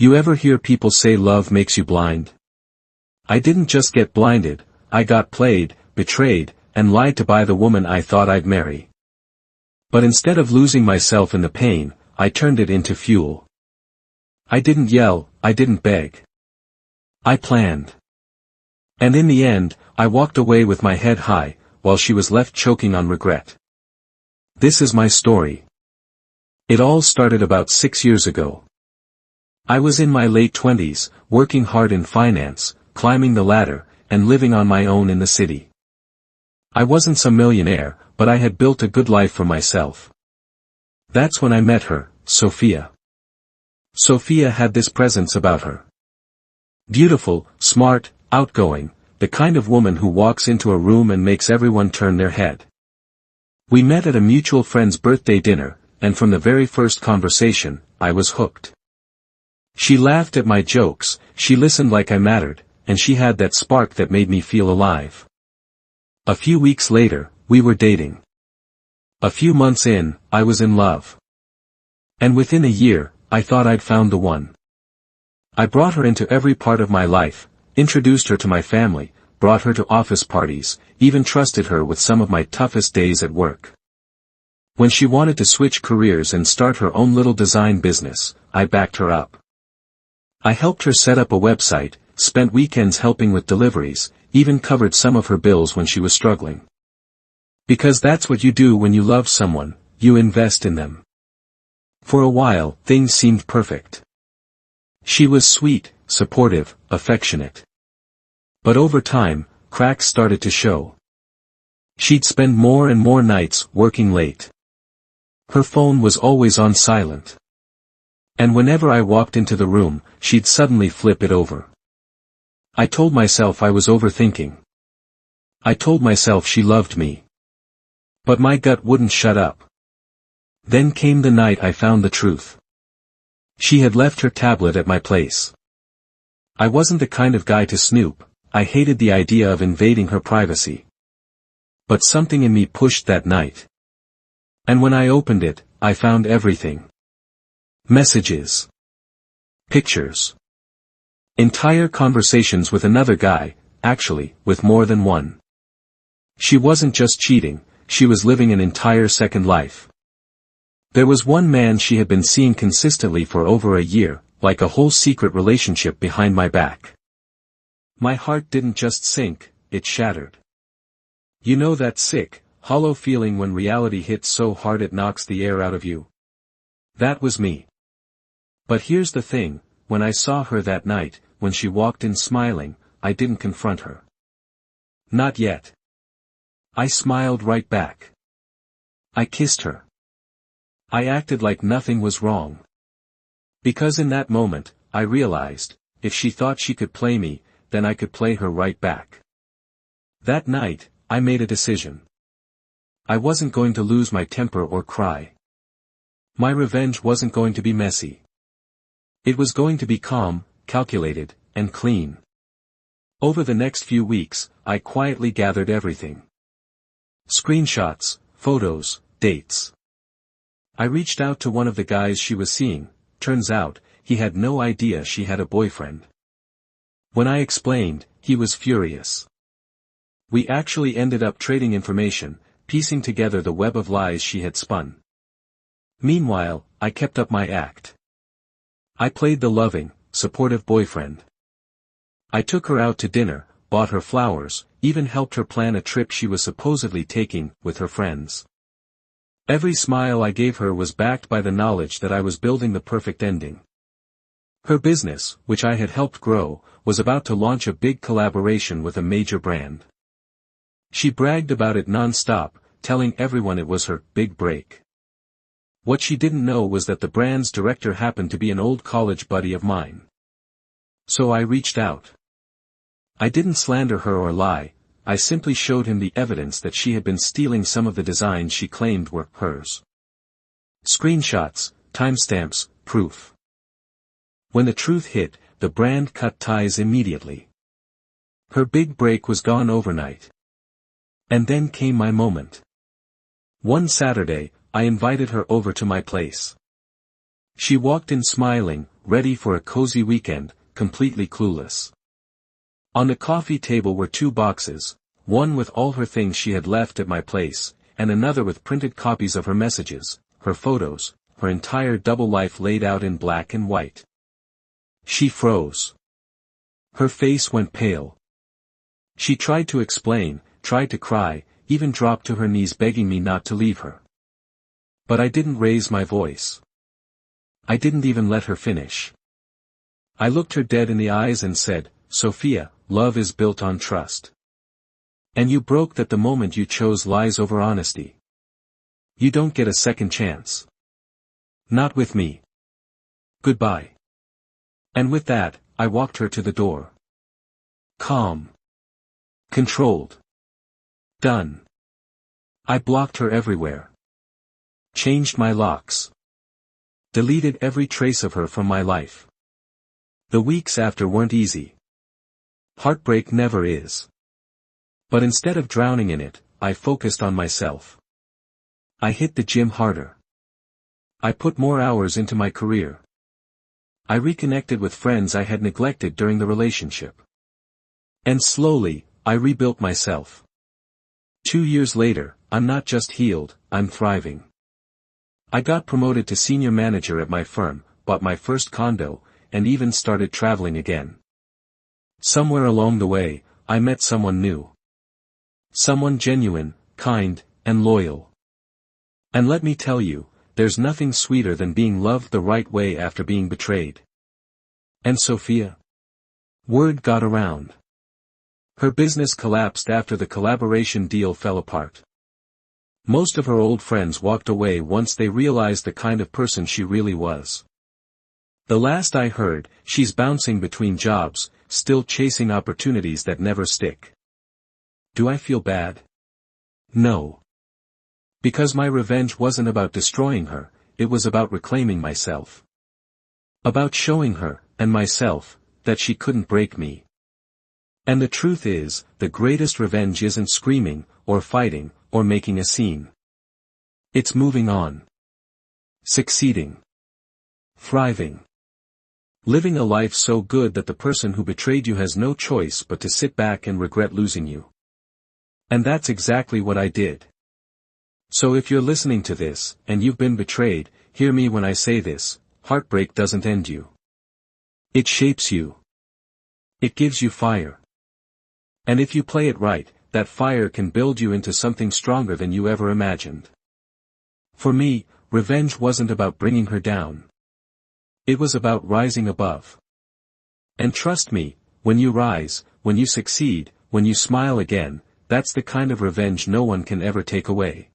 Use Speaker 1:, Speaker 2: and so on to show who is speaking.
Speaker 1: You ever hear people say love makes you blind? I didn't just get blinded, I got played, betrayed, and lied to by the woman I thought I'd marry. But instead of losing myself in the pain, I turned it into fuel. I didn't yell, I didn't beg. I planned. And in the end, I walked away with my head high, while she was left choking on regret. This is my story. It all started about 6 years ago. I was in my late 20s, working hard in finance, climbing the ladder, and living on my own in the city. I wasn't some millionaire, but I had built a good life for myself. That's when I met her, Sophia. Sophia had this presence about her. Beautiful, smart, outgoing, the kind of woman who walks into a room and makes everyone turn their head. We met at a mutual friend's birthday dinner, and from the very first conversation, I was hooked. She laughed at my jokes, she listened like I mattered, and she had that spark that made me feel alive. A few weeks later, we were dating. A few months in, I was in love. And within a year, I thought I'd found the one. I brought her into every part of my life, introduced her to my family, brought her to office parties, even trusted her with some of my toughest days at work. When she wanted to switch careers and start her own little design business, I backed her up. I helped her set up a website, spent weekends helping with deliveries, even covered some of her bills when she was struggling. Because that's what you do when you love someone, you invest in them. For a while, things seemed perfect. She was sweet, supportive, affectionate. But over time, cracks started to show. She'd spend more and more nights working late. Her phone was always on silent. And whenever I walked into the room, she'd suddenly flip it over. I told myself I was overthinking. I told myself she loved me. But my gut wouldn't shut up. Then came the night I found the truth. She had left her tablet at my place. I wasn't the kind of guy to snoop, I hated the idea of invading her privacy. But something in me pushed that night. And when I opened it, I found everything. Messages. Pictures. Entire conversations with another guy, actually, with more than one. She wasn't just cheating, she was living an entire second life. There was one man she had been seeing consistently for over a year, like a whole secret relationship behind my back. My heart didn't just sink, it shattered. You know that sick, hollow feeling when reality hits so hard it knocks the air out of you? That was me. But here's the thing, when I saw her that night, when she walked in smiling, I didn't confront her. Not yet. I smiled right back. I kissed her. I acted like nothing was wrong. Because in that moment, I realized, if she thought she could play me, then I could play her right back. That night, I made a decision. I wasn't going to lose my temper or cry. My revenge wasn't going to be messy. It was going to be calm, calculated, and clean. Over the next few weeks, I quietly gathered everything. Screenshots, photos, dates. I reached out to one of the guys she was seeing, turns out, he had no idea she had a boyfriend. When I explained, he was furious. We actually ended up trading information, piecing together the web of lies she had spun. Meanwhile, I kept up my act. I played the loving, supportive boyfriend. I took her out to dinner, bought her flowers, even helped her plan a trip she was supposedly taking with her friends. Every smile I gave her was backed by the knowledge that I was building the perfect ending. Her business, which I had helped grow, was about to launch a big collaboration with a major brand. She bragged about it non-stop, telling everyone it was her big break. What she didn't know was that the brand's director happened to be an old college buddy of mine. So I reached out. I didn't slander her or lie, I simply showed him the evidence that she had been stealing some of the designs she claimed were hers. Screenshots, timestamps, proof. When the truth hit, the brand cut ties immediately. Her big break was gone overnight. And then came my moment. One Saturday, I invited her over to my place. She walked in smiling, ready for a cozy weekend, completely clueless. On the coffee table were 2 boxes, one with all her things she had left at my place, and another with printed copies of her messages, her photos, her entire double life laid out in black and white. She froze. Her face went pale. She tried to explain, tried to cry, even dropped to her knees begging me not to leave her. But I didn't raise my voice. I didn't even let her finish. I looked her dead in the eyes and said, "Sophia, love is built on trust. And you broke that the moment you chose lies over honesty. You don't get a second chance. Not with me. Goodbye." And with that, I walked her to the door. Calm. Controlled. Done. I blocked her everywhere. Changed my locks. Deleted every trace of her from my life. The weeks after weren't easy. Heartbreak never is. But instead of drowning in it, I focused on myself. I hit the gym harder. I put more hours into my career. I reconnected with friends I had neglected during the relationship. And slowly, I rebuilt myself. 2 years later, I'm not just healed, I'm thriving. I got promoted to senior manager at my firm, bought my first condo, and even started traveling again. Somewhere along the way, I met someone new. Someone genuine, kind, and loyal. And let me tell you, there's nothing sweeter than being loved the right way after being betrayed. And Sophia? Word got around. Her business collapsed after the collaboration deal fell apart. Most of her old friends walked away once they realized the kind of person she really was. The last I heard, she's bouncing between jobs, still chasing opportunities that never stick. Do I feel bad? No. Because my revenge wasn't about destroying her, it was about reclaiming myself. About showing her, and myself, that she couldn't break me. And the truth is, the greatest revenge isn't screaming, or fighting, or making a scene. It's moving on. Succeeding. Thriving. Living a life so good that the person who betrayed you has no choice but to sit back and regret losing you. And that's exactly what I did. So if you're listening to this, and you've been betrayed, hear me when I say this: heartbreak doesn't end you. It shapes you. It gives you fire. And if you play it right, that fire can build you into something stronger than you ever imagined. For me, revenge wasn't about bringing her down. It was about rising above. And trust me, when you rise, when you succeed, when you smile again, that's the kind of revenge no one can ever take away.